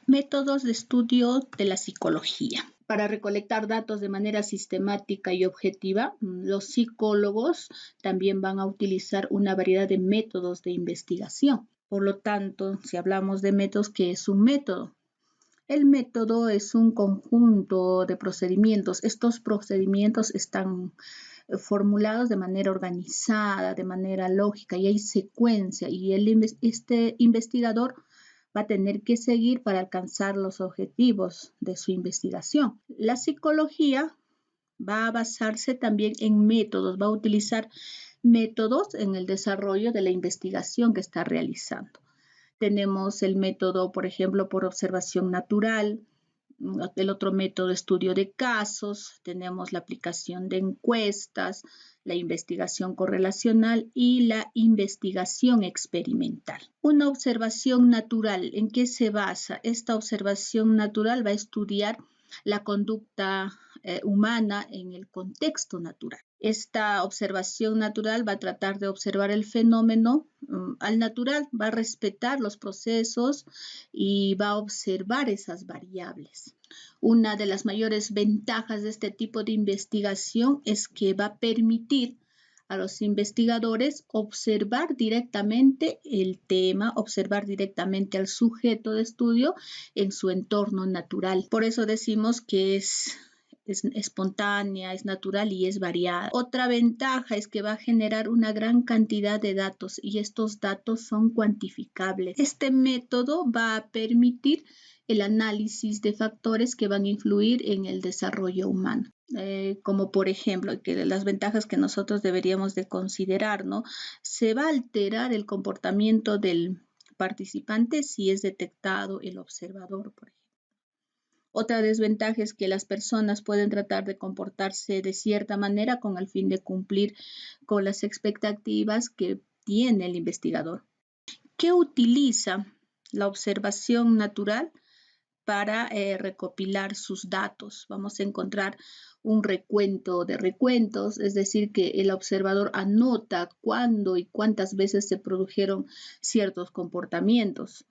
Métodos de estudio de la psicología. Para recolectar datos de manera sistemática y objetiva, los psicólogos también van a utilizar una variedad de métodos de investigación. Por lo tanto, si hablamos de métodos, ¿qué es un método? El método es un conjunto de procedimientos. Estos procedimientos están formulados de manera organizada, de manera lógica, y hay secuencia, y este investigador va a tener que seguir para alcanzar los objetivos de su investigación. La psicología va a basarse también en métodos, va a utilizar métodos en el desarrollo de la investigación que está realizando. Tenemos el método, por ejemplo, por observación natural, el otro método, estudio de casos, tenemos la aplicación de encuestas, la investigación correlacional y la investigación experimental. Una observación natural, ¿en qué se basa? Esta observación natural va a estudiar la conducta humana en el contexto natural. Esta observación natural va a tratar de observar el fenómeno al natural, va a respetar los procesos y va a observar esas variables. Una de las mayores ventajas de este tipo de investigación es que va a permitir a los investigadores observar directamente el tema, observar directamente al sujeto de estudio en su entorno natural. Por eso decimos que es espontánea, es natural y es variada. Otra ventaja es que va a generar una gran cantidad de datos y estos datos son cuantificables. Este método va a permitir el análisis de factores que van a influir en el desarrollo humano. Como por ejemplo, que las ventajas que nosotros deberíamos de considerar, ¿no? Se va a alterar el comportamiento del participante si es detectado el observador, por ejemplo. Otra desventaja es que las personas pueden tratar de comportarse de cierta manera con el fin de cumplir con las expectativas que tiene el investigador. ¿Qué utiliza la observación natural para recopilar sus datos? Vamos a encontrar un recuento de recuentos, es decir, que el observador anota cuándo y cuántas veces se produjeron ciertos comportamientos.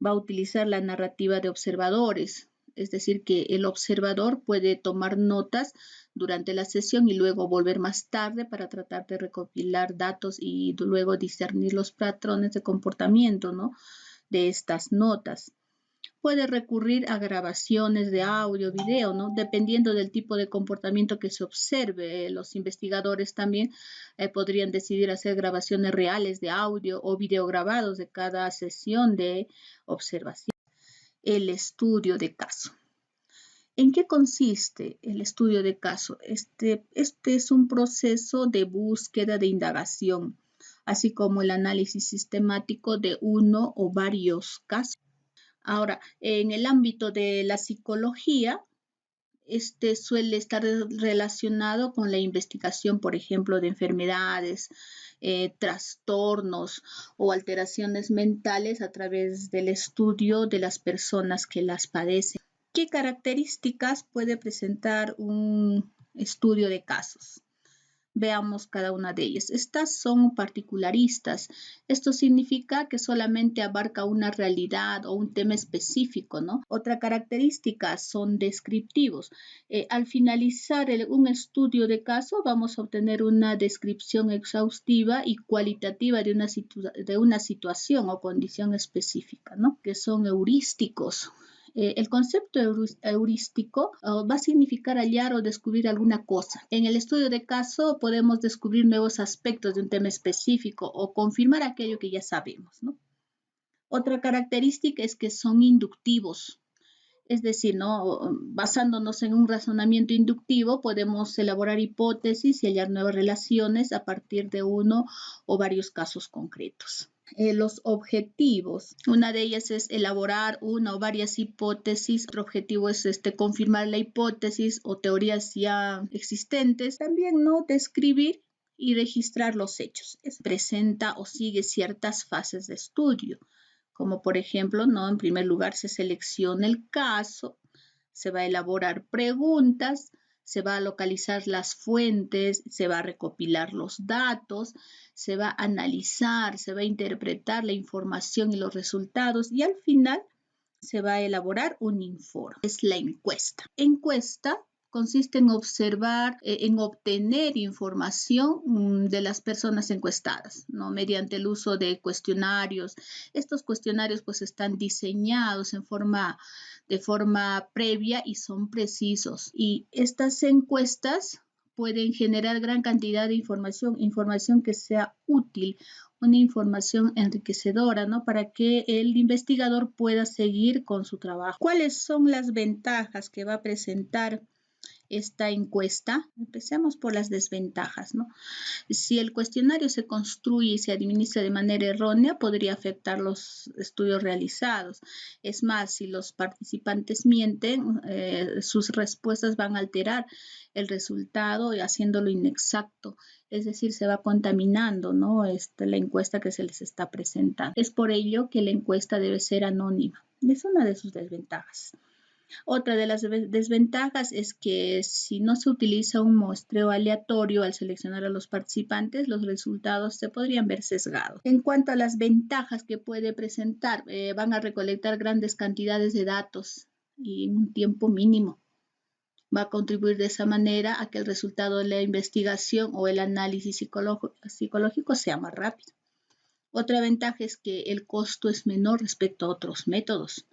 Va a utilizar la narrativa de observadores, es decir, que el observador puede tomar notas durante la sesión y luego volver más tarde para tratar de recopilar datos y luego discernir los patrones de comportamiento, ¿no?, de estas notas. Puede recurrir a grabaciones de audio, video, ¿no?, dependiendo del tipo de comportamiento que se observe. Los investigadores también podrían decidir hacer grabaciones reales de audio o video grabados de cada sesión de observación. El estudio de caso. ¿En qué consiste el estudio de caso? Este es un proceso de búsqueda de indagación, así como el análisis sistemático de uno o varios casos. Ahora, en el ámbito de la psicología, este suele estar relacionado con la investigación, por ejemplo, de enfermedades, trastornos o alteraciones mentales a través del estudio de las personas que las padecen. ¿Qué características puede presentar un estudio de casos? Veamos cada una de ellas. Estas son particularistas. Esto significa que solamente abarca una realidad o un tema específico, ¿no? Otra característica son descriptivos. Al finalizar un estudio de caso, vamos a obtener una descripción exhaustiva y cualitativa de una situación o condición específica, ¿no?, que son heurísticos. El concepto heurístico va a significar hallar o descubrir alguna cosa. En el estudio de caso podemos descubrir nuevos aspectos de un tema específico o confirmar aquello que ya sabemos, ¿no? Otra característica es que son inductivos. Es decir, ¿no?, basándonos en un razonamiento inductivo, podemos elaborar hipótesis y hallar nuevas relaciones a partir de uno o varios casos concretos. Los objetivos. Una de ellas es elaborar una o varias hipótesis. Otro objetivo es confirmar la hipótesis o teorías ya existentes. También, ¿no?, describir y registrar los hechos. Presenta o sigue ciertas fases de estudio, como por ejemplo, ¿no?, en primer lugar se selecciona el caso, se va a elaborar preguntas, se va a localizar las fuentes, se va a recopilar los datos, se va a analizar, se va a interpretar la información y los resultados y al final se va a elaborar un informe. Es la encuesta. Encuesta consiste en observar, en obtener información de las personas encuestadas, ¿no? Mediante el uso de cuestionarios. Estos cuestionarios pues están diseñados de forma previa y son precisos. Y estas encuestas pueden generar gran cantidad de información que sea útil, una información enriquecedora, ¿no? Para que el investigador pueda seguir con su trabajo. ¿Cuáles son las ventajas que va a presentar esta encuesta? Empecemos por las desventajas, ¿no? Si el cuestionario se construye y se administra de manera errónea, podría afectar los estudios realizados. Es más, si los participantes mienten, sus respuestas van a alterar el resultado y haciéndolo inexacto. Es decir, se va contaminando, ¿no? La encuesta que se les está presentando. Es por ello que la encuesta debe ser anónima. Es una de sus desventajas. Otra de las desventajas es que si no se utiliza un muestreo aleatorio al seleccionar a los participantes, los resultados se podrían ver sesgados. En cuanto a las ventajas que puede presentar, van a recolectar grandes cantidades de datos y en un tiempo mínimo. Va a contribuir de esa manera a que el resultado de la investigación o el análisis psicológico sea más rápido. Otra ventaja es que el costo es menor respecto a otros métodos.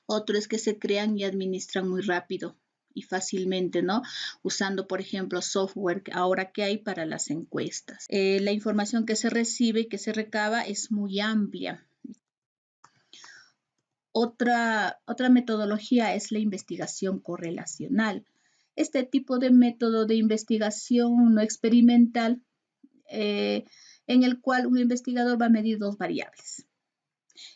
Otro es que se crean y administran muy rápido y fácilmente, ¿no? Usando, por ejemplo, software ahora que hay para las encuestas. La información que se recibe y que se recaba es muy amplia. Otra metodología es la investigación correlacional. Este tipo de método de investigación no experimental en el cual un investigador va a medir dos variables.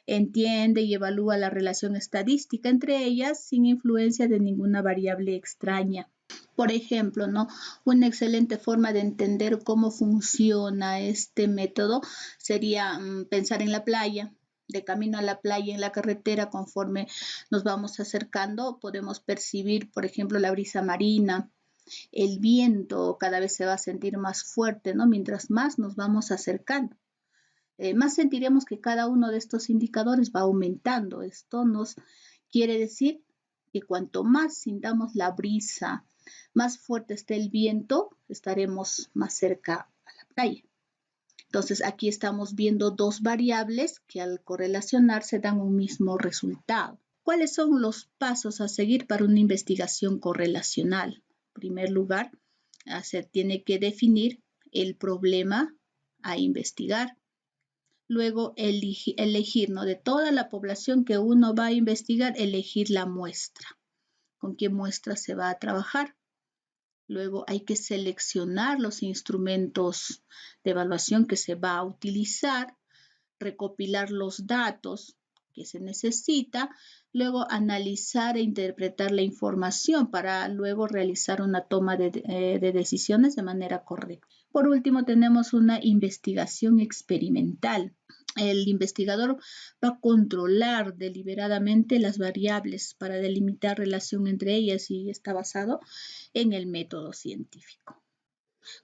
Entiende y evalúa la relación estadística entre ellas sin influencia de ninguna variable extraña. Por ejemplo, ¿no? Una excelente forma de entender cómo funciona este método sería pensar en la playa. De camino a la playa en la carretera, conforme nos vamos acercando, podemos percibir, por ejemplo, la brisa marina. El viento cada vez se va a sentir más fuerte, ¿no? Mientras más nos vamos acercando. Más sentiremos que cada uno de estos indicadores va aumentando. Esto nos quiere decir que cuanto más sintamos la brisa, más fuerte esté el viento, estaremos más cerca a la playa. Entonces aquí estamos viendo dos variables que al correlacionarse dan un mismo resultado. ¿Cuáles son los pasos a seguir para una investigación correlacional? En primer lugar, se tiene que definir el problema a investigar. Luego elegir, ¿no? De toda la población que uno va a investigar, elegir la muestra. ¿Con qué muestra se va a trabajar? Luego hay que seleccionar los instrumentos de evaluación que se va a utilizar, recopilar los datos que se necesita, luego analizar e interpretar la información para luego realizar una toma de decisiones de manera correcta. Por último, tenemos una investigación experimental. El investigador va a controlar deliberadamente las variables para delimitar relación entre ellas y está basado en el método científico.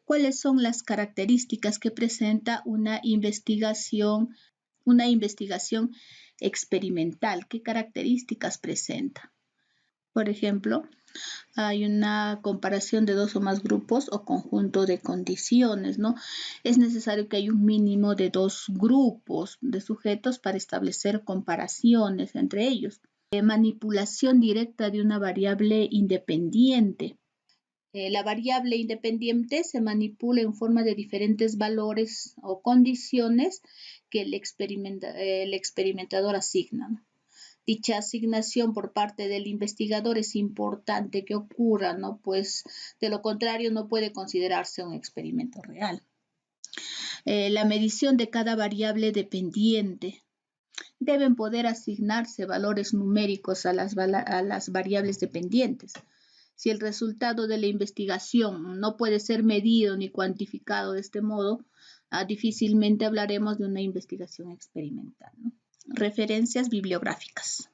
¿Cuáles son las características que presenta una investigación experimental? ¿Qué características presenta? Por ejemplo, hay una comparación de dos o más grupos o conjunto de condiciones, ¿no? Es necesario que haya un mínimo de dos grupos de sujetos para establecer comparaciones entre ellos. Manipulación directa de una variable independiente. La variable independiente se manipula en forma de diferentes valores o condiciones que el experimentador asigna, ¿no? Dicha asignación por parte del investigador es importante que ocurra, ¿no? Pues de lo contrario no puede considerarse un experimento real. La medición de cada variable dependiente. Deben poder asignarse valores numéricos a las variables dependientes. Si el resultado de la investigación no puede ser medido ni cuantificado de este modo, difícilmente hablaremos de una investigación experimental, ¿no? Referencias bibliográficas.